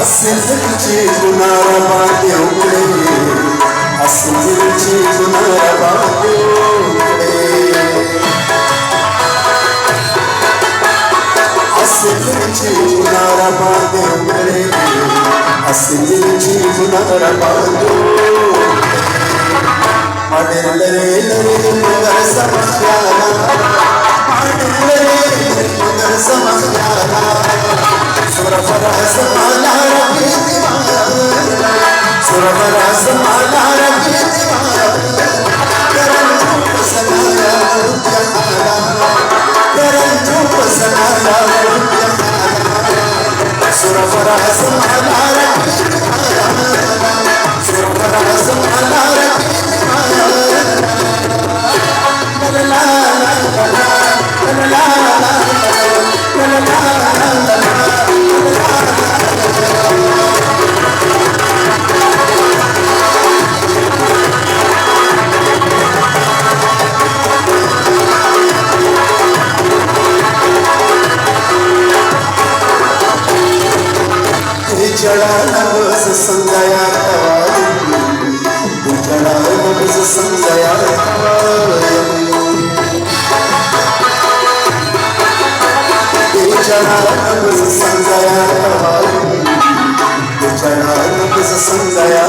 हसनची गुनारा बांधे उघडे हसनची गुनारा बांधे उघडे हसनची गुनारा बांधे उघडे हसनची गुनारा बांधे माडले लरे मगर समझाना माडले मगर समझाना सुरफरा समाला रखी दीवाना सुरफरा समाला रखी दीवाना करन धूप सनाया रुपया खाना करन धूप सनाया रुपया खाना सुरफरा समाला रखी दीवाना सुरफरा समाला रखी दीवाना ला ला ला ला ला जड़ा नबस संगया जड़ा नबस संगया जड़ा नबस संगया जड़ा नबस संगया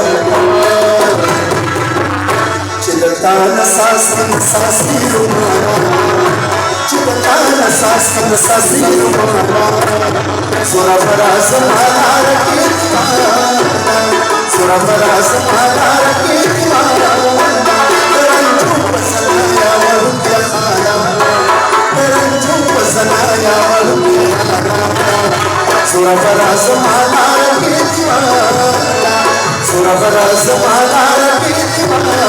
चिलता नसासन सासी रुमाना चिलता नसासन सासी रुमाना सुरफरा समाला रखी दीवाना सुरफरा समाला रखी दीवाना करन धूप सनाया रुपया खाना करन धूप सनाया रुपया खाना सुरफरा समाला रखी दीवाना सुरफरा समाला रखी दीवाना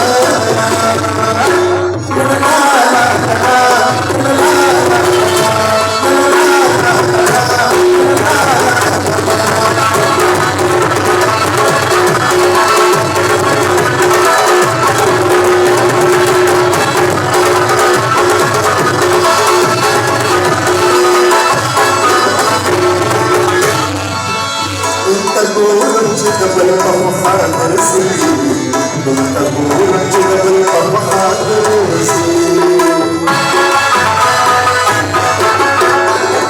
جبل طمحات رسي كنت أقول جبل طمحات رسي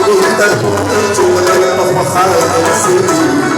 كنت أقول جبل طمحات رسي